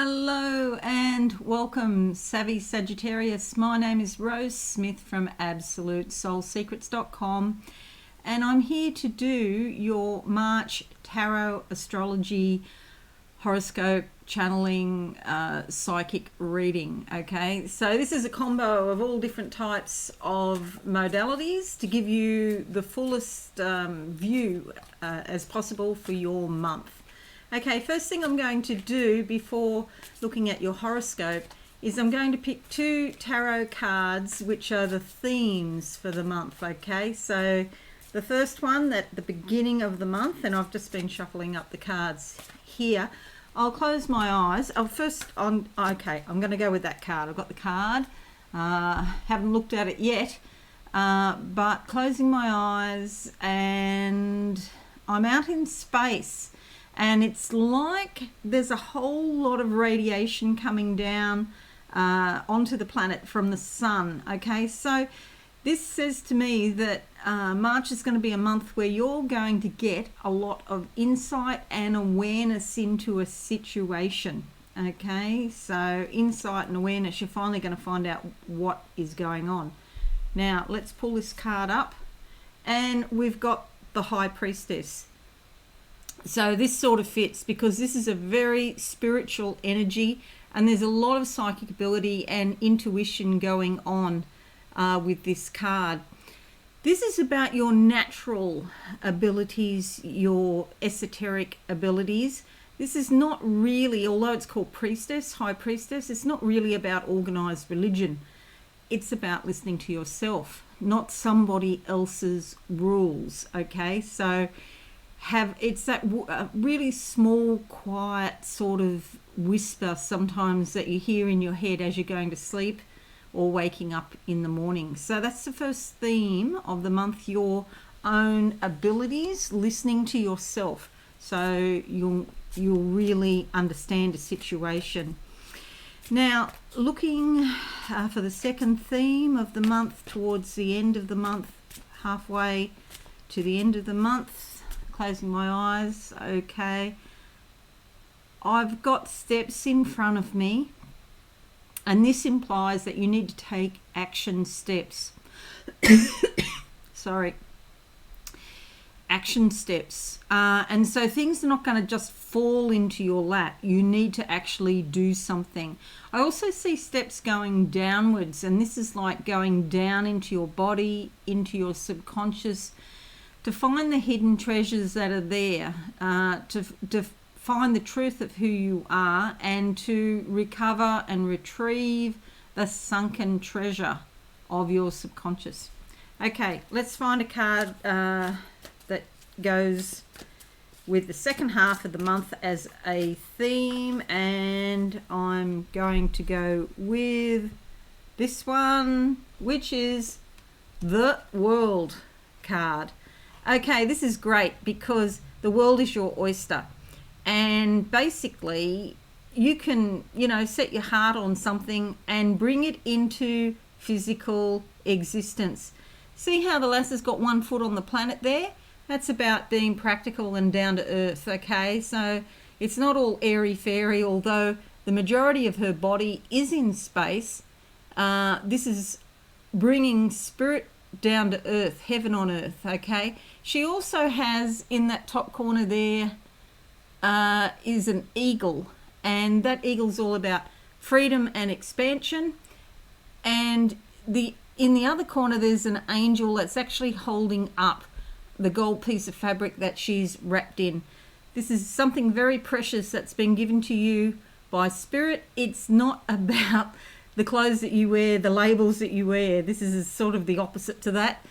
Hello and welcome, Savvy Sagittarius. My name is Rose Smith from AbsoluteSoulSecrets.com, and I'm here to do your March Tarot Astrology Horoscope channeling psychic reading. Okay, so this is a combo of all different types of modalities to give you the fullest view as possible for your month. Okay, first thing I'm going to do before looking at your horoscope is I'm going to pick two tarot cards which are the themes for the month. Okay, so the first one at the beginning of the month, and I've just been shuffling up the cards here. I'll close my eyes. I'm going to go with that card. I've got the card. Haven't looked at it yet, but closing my eyes, and I'm out in space. And it's like there's a whole lot of radiation coming down onto the planet from the sun. Okay, so this says to me that March is going to be a month where you're going to get a lot of insight and awareness into a situation. Okay, so insight and awareness, you're finally going to find out what is going on. Now, let's pull this card up, and we've got the High Priestess. So this sort of fits because this is a very spiritual energy, and there's a lot of psychic ability and intuition going on with this card. This is about your natural abilities, your esoteric abilities. This is not really, although it's called Priestess, High Priestess, it's not really about organized religion. It's about listening to yourself, not somebody else's rules. Okay, so it's that really small, quiet sort of whisper sometimes that you hear in your head as you're going to sleep or waking up in the morning. So that's the first theme of the month, your own abilities, listening to yourself, so you'll really understand a situation. Now, looking for the second theme of the month towards the end of the month, halfway to the end of the month, closing my eyes. Okay, I've got steps in front of me, and this implies that you need to take action steps. Action steps, and so things are not going to just fall into your lap. You need to actually do something. I also see steps going downwards, and this is like going down into your body, into your subconscious, to find the hidden treasures that are there, to find the truth of who you are, and to recover and retrieve the sunken treasure of your subconscious. Okay, let's find a card that goes with the second half of the month as a theme, and I'm going to go with this one, which is the World card. Okay, this is great because the world is your oyster, and basically you can, set your heart on something and bring it into physical existence. See how the lass has got one foot on the planet there? That's about being practical and down to earth. Okay, so it's not all airy-fairy, although the majority of her body is in space. This is bringing spirit down to earth, heaven on earth. Okay, she also has in that top corner there is an eagle, and that eagle's all about freedom and expansion, and in the other corner there's an angel that's actually holding up the gold piece of fabric that she's wrapped in. This is something very precious that's been given to you by spirit. It's not about the clothes that you wear, the labels that you wear. This is sort of the opposite to that.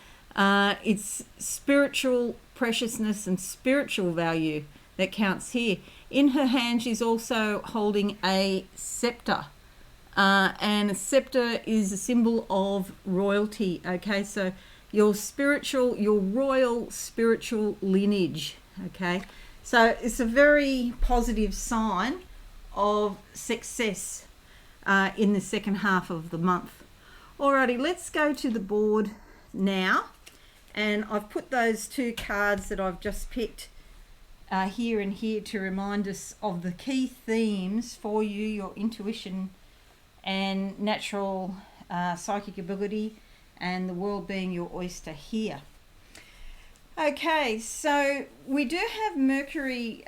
It's spiritual preciousness and spiritual value that counts here. In her hand, she's also holding a scepter. And a scepter is a symbol of royalty. Okay, so your royal spiritual lineage. Okay, so it's a very positive sign of success in the second half of the month. Alrighty, let's go to the board now, and I've put those two cards that I've just picked here and here to remind us of the key themes for you, your intuition and natural psychic ability, and the world being your oyster here. Okay, so we do have Mercury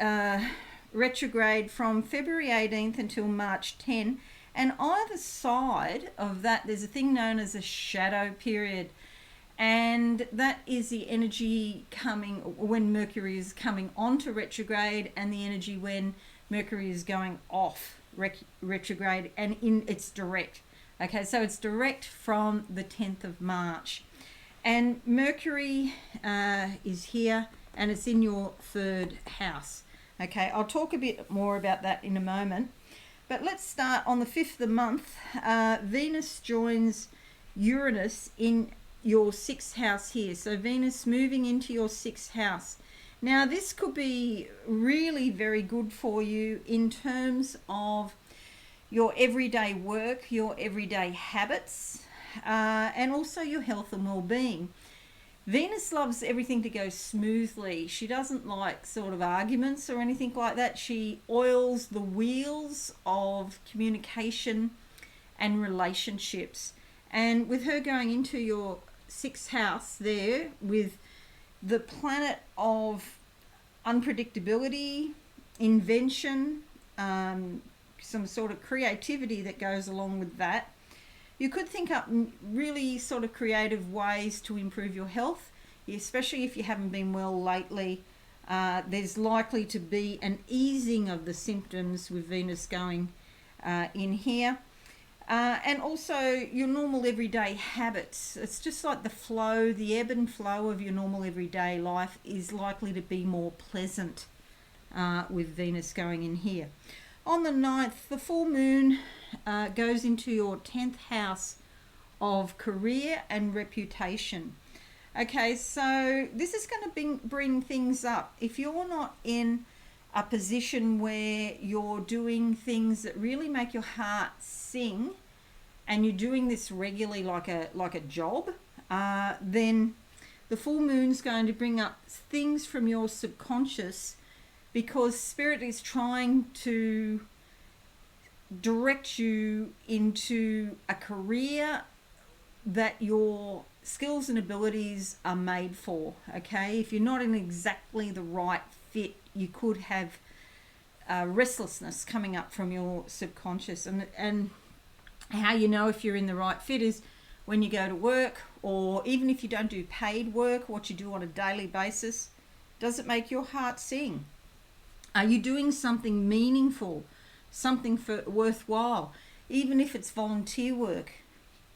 retrograde from February 18th until March 10, and either side of that there's a thing known as a shadow period, and that is the energy coming when Mercury is coming onto retrograde, and the energy when Mercury is going off retrograde, and it's direct. Okay, so it's direct from the 10th of March. And Mercury is here, and it's in your third house. Okay, I'll talk a bit more about that in a moment. But let's start on the 5th of the month. Venus joins Uranus in your 6th house here. So Venus moving into your 6th house. Now, this could be really very good for you in terms of your everyday work, your everyday habits, and also your health and well-being. Venus loves everything to go smoothly. She doesn't like sort of arguments or anything like that. She oils the wheels of communication and relationships. And with her going into your 6th house there, with the planet of unpredictability, invention, some sort of creativity that goes along with that, you could think up really sort of creative ways to improve your health, especially if you haven't been well lately. There's likely to be an easing of the symptoms with Venus going in here. And also your normal everyday habits. It's just like the flow, the ebb and flow of your normal everyday life is likely to be more pleasant with Venus going in here. On the 9th, the full moon goes into your 10th house of career and reputation. Okay, so this is going to bring things up. If you're not in a position where you're doing things that really make your heart sing, and you're doing this regularly like a job, then the full moon's going to bring up things from your subconscious, because Spirit is trying to direct you into a career that your skills and abilities are made for. Okay, if you're not in exactly the right fit, you could have restlessness coming up from your subconscious. And how you know if you're in the right fit is when you go to work, or even if you don't do paid work, what you do on a daily basis. Does it make your heart sing? Are you doing something meaningful, something worthwhile? Even if it's volunteer work,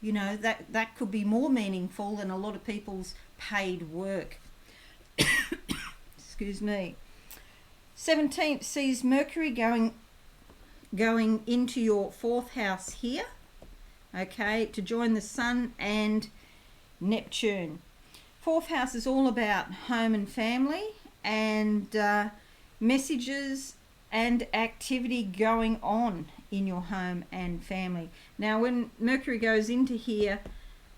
you know, that could be more meaningful than a lot of people's paid work. Excuse me. 17th sees Mercury going into your 4th house here, okay, to join the Sun and Neptune. 4th house is all about home and family, and messages and activity going on in your home and family. Now, when Mercury goes into here,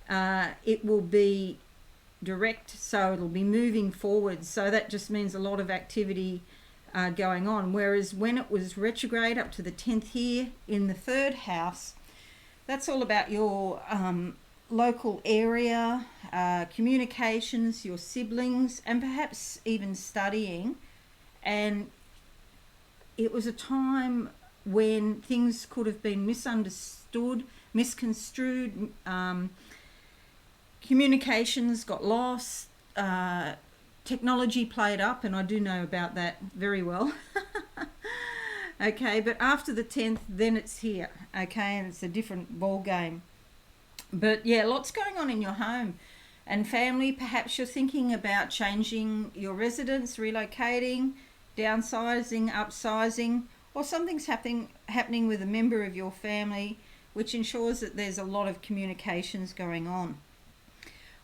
it will be direct, so it'll be moving forward. So that just means a lot of activity going on. Whereas when it was retrograde up to the 10th here in the 3rd house, that's all about your local area, communications, your siblings, and perhaps even studying. And it was a time when things could have been misunderstood, misconstrued, communications got lost, technology played up, and I do know about that very well. Okay, but after the 10th, then it's here, okay, and it's a different ball game. But yeah, lots going on in your home and family. Perhaps you're thinking about changing your residence, relocating, downsizing, upsizing, or something's happening with a member of your family, which ensures that there's a lot of communications going on.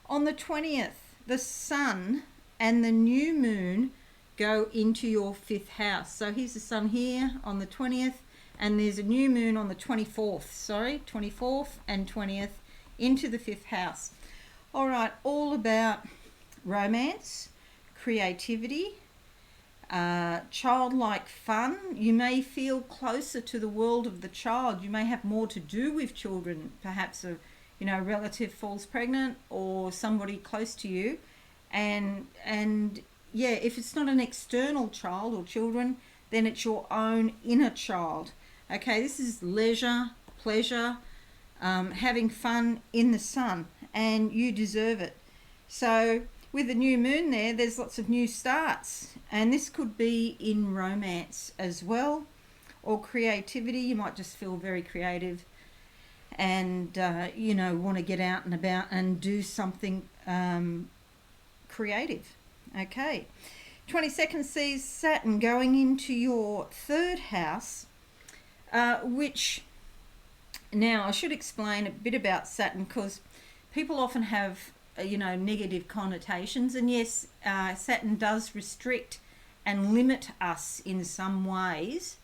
On the 20th, the Sun and the new moon go into your 5th house. So here's the Sun here on the 20th, and there's a new moon on the 24th and 20th into the 5th house. All right, all about romance, creativity, childlike fun. You may feel closer to the world of the child. You may have more to do with children. Perhaps a relative falls pregnant or somebody close to you, and yeah, if it's not an external child or children, then it's your own inner child. Okay, this is leisure, pleasure, having fun in the sun, and you deserve it. So with the new moon there's lots of new starts, and this could be in romance as well, or creativity. You might just feel very creative and want to get out and about and do something creative. Okay, 22nd sees Saturn going into your third house, which, now I should explain a bit about Saturn, because people often have negative connotations, and yes, Saturn does restrict and limit us in some ways,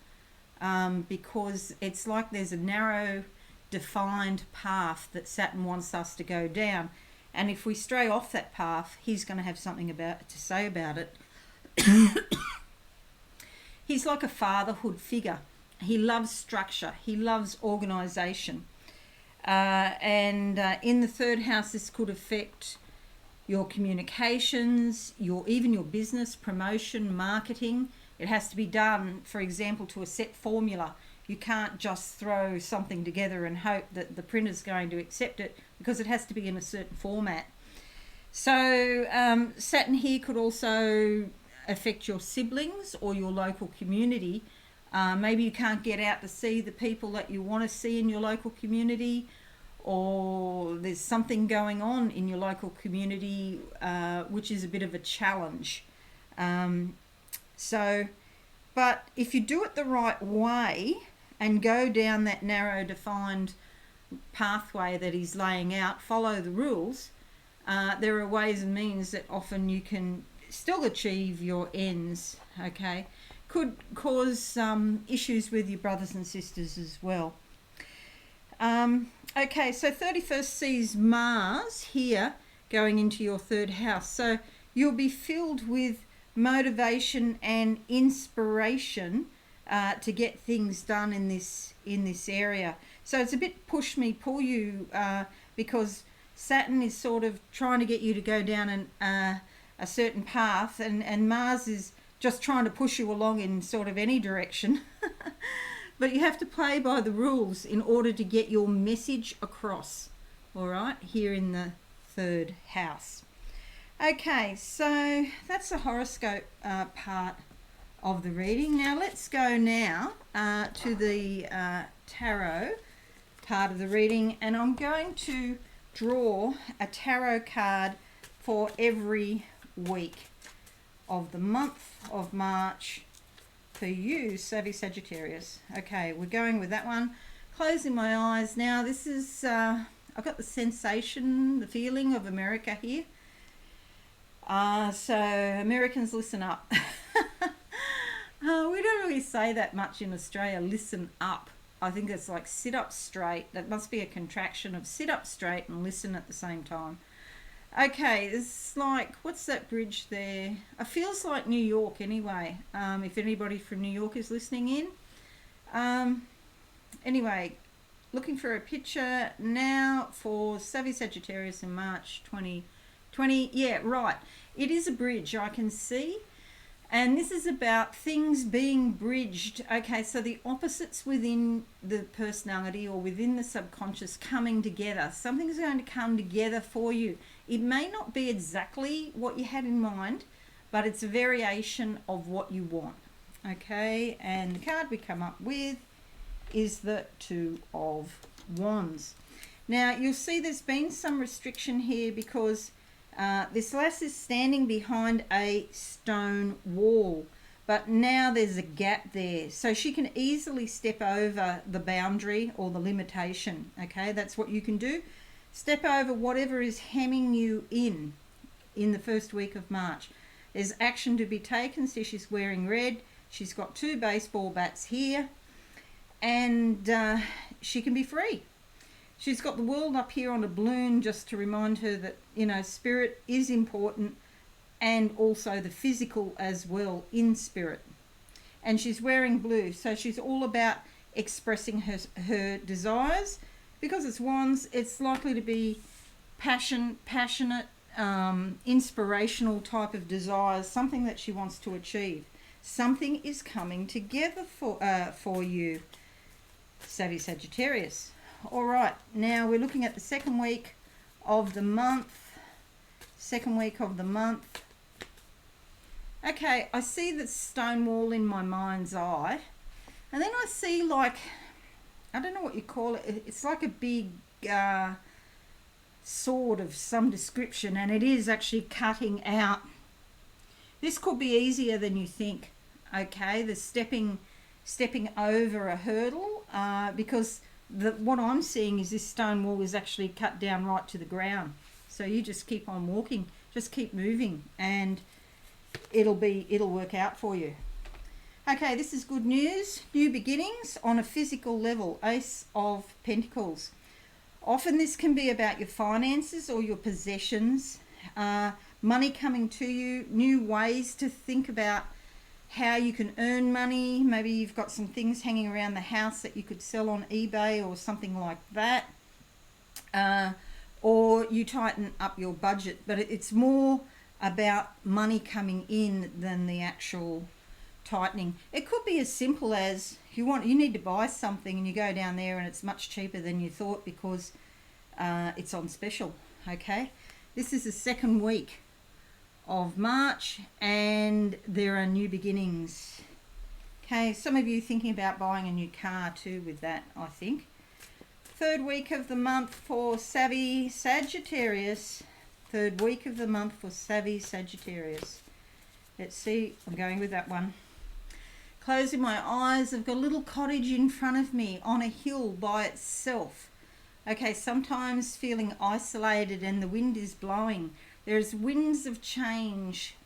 because it's like there's a narrow defined path that Saturn wants us to go down, and if we stray off that path, he's going to have something to say about it. He's like a fatherhood figure. He loves structure. He loves organisation. And in the third house, this could affect your communications, even your business, promotion, marketing. It has to be done, for example, to a set formula. You can't just throw something together and hope that the printer's going to accept it, because it has to be in a certain format. So Saturn here could also affect your siblings or your local community. Maybe you can't get out to see the people that you want to see in your local community, or there's something going on in your local community which is a bit of a challenge. But if you do it the right way and go down that narrow defined pathway that he's laying out, follow the rules, there are ways and means that often you can still achieve your ends. Okay, could cause issues with your brothers and sisters as well. Okay, so 31st sees Mars here going into your third house, so you'll be filled with motivation and inspiration to get things done in this area. So it's a bit push me pull you, because Saturn is sort of trying to get you to go down a certain path, and Mars is just trying to push you along in sort of any direction. But you have to play by the rules in order to get your message across, all right, here in the third house. Okay, so that's the horoscope part of the reading. Now let's go to the tarot part of the reading, and I'm going to draw a tarot card for every week of the month of March for you, Savvy Sagittarius. Okay, we're going with that one. Closing my eyes now. This is, I've got the sensation, the feeling of America here. So Americans, listen up. We don't really say that much in Australia, listen up. I think it's like sit up straight. That must be a contraction of sit up straight and listen at the same time. Okay, it's like, what's that bridge there? It feels like New York anyway, if anybody from New York is listening in. Anyway, looking for a picture now for Savvy Sagittarius in March 2020. Yeah, right. It is a bridge, I can see. And this is about things being bridged. Okay, so the opposites within the personality or within the subconscious coming together. Something's going to come together for you. It may not be exactly what you had in mind, but it's a variation of what you want. Okay, and the card we come up with is the Two of Wands. Now, you'll see there's been some restriction here because this lass is standing behind a stone wall, but now there's a gap there, so she can easily step over the boundary or the limitation. Okay, that's what you can do. Step over whatever is hemming you in the first week of March. There's action to be taken. See, she's wearing red. She's got 2 baseball bats here, and she can be free. She's got the world up here on a balloon just to remind her that, you know, spirit is important and also the physical as well in spirit. And she's wearing blue, so she's all about expressing her desires. Because it's wands, it's likely to be passionate, inspirational type of desires, something that she wants to achieve. Something is coming together for you, Savvy Sagittarius. All right, now we're looking at the second week of the month. Okay, I see the stone wall in my mind's eye, and then I see, like, I don't know what you call it. It's like a big sword of some description, and it is actually cutting out. This could be easier than you think. Okay, the stepping over a hurdle, because what I'm seeing is this stone wall is actually cut down right to the ground. So you just keep on walking, just keep moving, and it'll work out for you. Okay, this is good news. New beginnings on a physical level. Ace of Pentacles. Often this can be about your finances or your possessions, money coming to you, new ways to think about how you can earn money. Maybe you've got some things hanging around the house that you could sell on eBay or something like that. Or you tighten up your budget. But it's more about money coming in than the actual tightening. It could be as simple as you need to buy something and you go down there and it's much cheaper than you thought because it's on special. Okay, this is the second week of March and there are new beginnings. Okay, some of you thinking about buying a new car too with that, I think. Third week of the month for Savvy Sagittarius. Third week of the month for Savvy Sagittarius. Let's see, I'm going with that one. Closing my eyes, I've got a little cottage in front of me on a hill by itself. Okay, sometimes feeling isolated and the wind is blowing. There's winds of change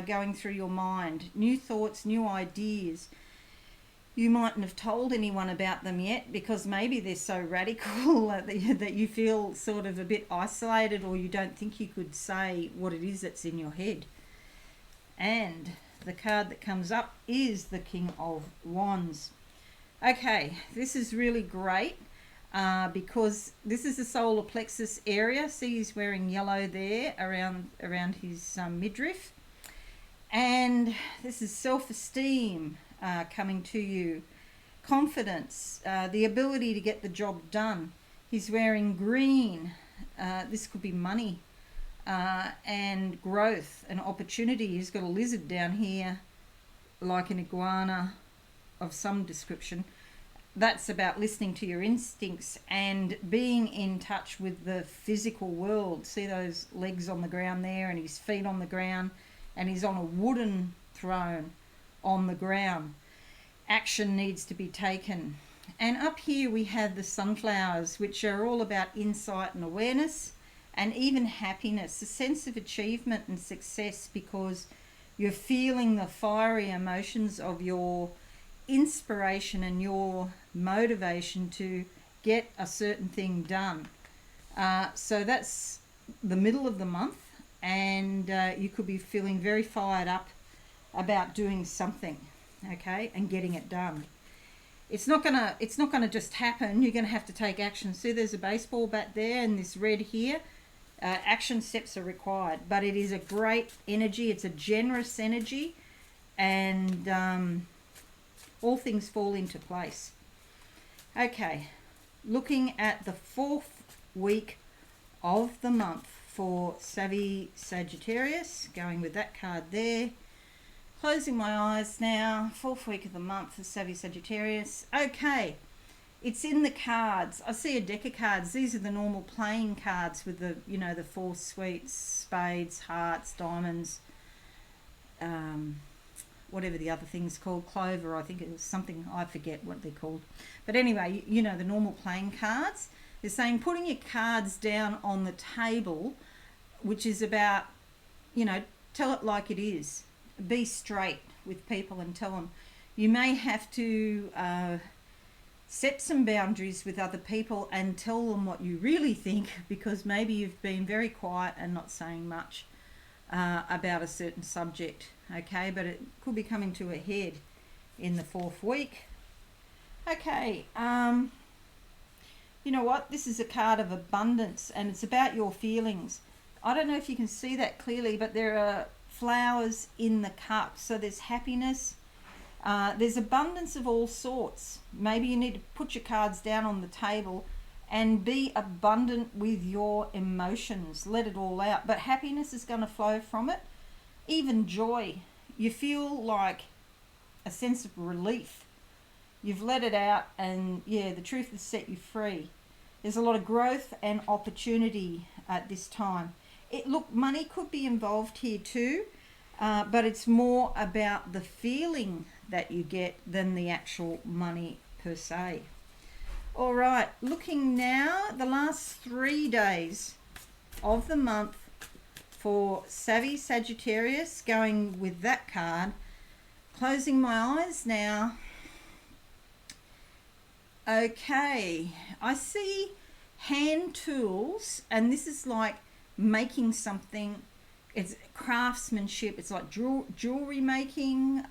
going through your mind. New thoughts, new ideas. You mightn't have told anyone about them yet because maybe they're so radical that you feel sort of a bit isolated, or you don't think you could say what it is that's in your head. And the card that comes up is the King of Wands. Okay, this is really great because this is the solar plexus area. See, he's wearing yellow there around his midriff. And this is self-esteem coming to you. Confidence, the ability to get the job done. He's wearing green. This could be money. And growth and opportunity. He's got a lizard down here like an iguana of some description. That's about listening to your instincts and being in touch with the physical world. See those legs on the ground there and his feet on the ground, and he's on a wooden throne on the ground. Action needs to be taken. And up here we have the sunflowers, which are all about insight and awareness, and even happiness, a sense of achievement and success, because you're feeling the fiery emotions of your inspiration and your motivation to get a certain thing done. So that's the middle of the month, and you could be feeling very fired up about doing something, okay, and getting it done. It's not gonna just happen. You're gonna have to take action. See, there's a baseball bat there and this red here. Action steps are required, but it is a great energy. It's a generous energy, and all things fall into place. Okay, looking at the fourth week of the month for Savvy Sagittarius, going with that card there. Closing my eyes now. Fourth week of the month for Savvy Sagittarius. Okay, it's in the cards. I see a deck of cards. These are the normal playing cards with the, the four suites, spades, hearts, diamonds, whatever the other thing's called, clover, I think it was something, I forget what they're called. But anyway, the normal playing cards. They're saying putting your cards down on the table, which is about, tell it like it is. Be straight with people and tell them. You may have to set some boundaries with other people and tell them what you really think, because maybe you've been very quiet and not saying much. about a certain subject, okay? But it could be coming to a head in the 4th week. Okay, you know what? This is a card of abundance, and it's about your feelings. I don't know if you can see that clearly, but there are flowers in the cup. So there's happiness. There's abundance of all sorts. Maybe you need to put your cards down on the table and be abundant with your emotions. Let it all out. But happiness is going to flow from it. Even joy. You feel like a sense of relief. You've let it out, and yeah, the truth has set you free. There's a lot of growth and opportunity at this time. Look, money could be involved here too, but it's more about the feeling that you get than the actual money per se. All right, looking now, the last 3 days of the month for Savvy Sagittarius, going with that card. Closing my eyes now. Okay, I see hand tools, and this is like making something. It's craftsmanship. It's like jewelry making,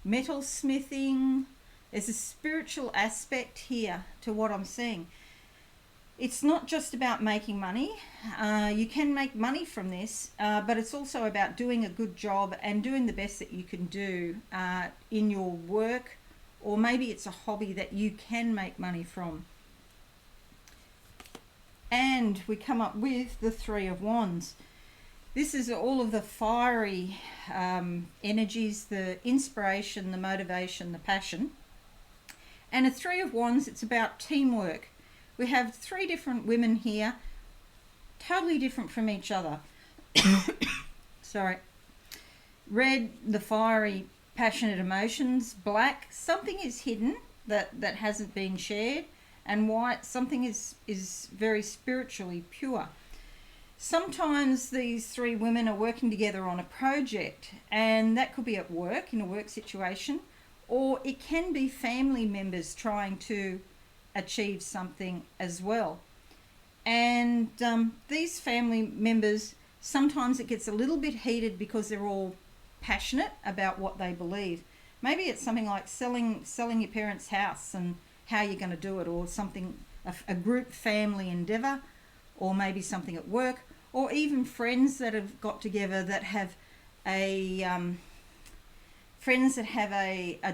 metal smithing. There's a spiritual aspect here to what I'm seeing. It's not just about making money. You can make money from this, but it's also about doing a good job and doing the best that you can do in your work, or maybe it's a hobby that you can make money from. And we come up with the 3 of Wands. This is all of the fiery energies, the inspiration, the motivation, the passion. And a 3 of Wands, it's about teamwork. We have 3 different women here, totally different from each other. Sorry. Red, the fiery, passionate emotions. Black, something is hidden that hasn't been shared. And white, something is very spiritually pure. Sometimes these 3 women are working together on a project, and that could be at work, in a work situation, or it can be family members trying to achieve something as well. And these family members, sometimes it gets a little bit heated because they're all passionate about what they believe. Maybe it's something like selling your parents' house and how you're going to do it, or something, a group family endeavor, or maybe something at work, or even friends that have got together that have a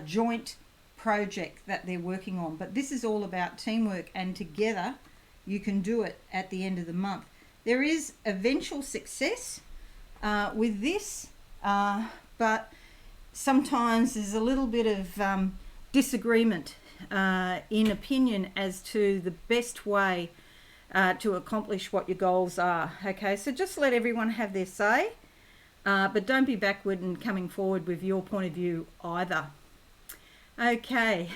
joint project that they're working on. But this is all about teamwork, and together you can do it at the end of the month. There is eventual success with this, but sometimes there's a little bit of disagreement in opinion as to the best way to accomplish what your goals are. Okay, so just let everyone have their say, but don't be backward and coming forward with your point of view either. Okay,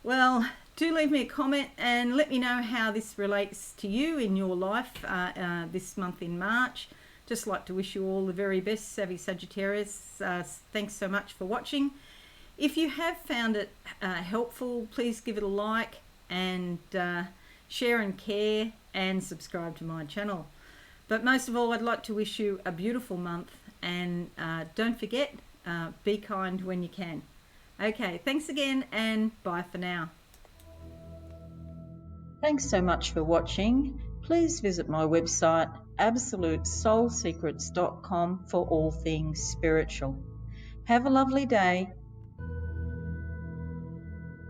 well, do leave me a comment and let me know how this relates to you in your life this month in March. Just like to wish you all the very best, Savvy Sagittarius. Thanks so much for watching. If you have found it helpful, please give it a like and share and care and subscribe to my channel. But most of all, I'd like to wish you a beautiful month, and don't forget, be kind when you can. Okay, thanks again, and bye for now. Thanks so much for watching. Please visit my website absolutesoulsecrets.com for all things spiritual. Have a lovely day.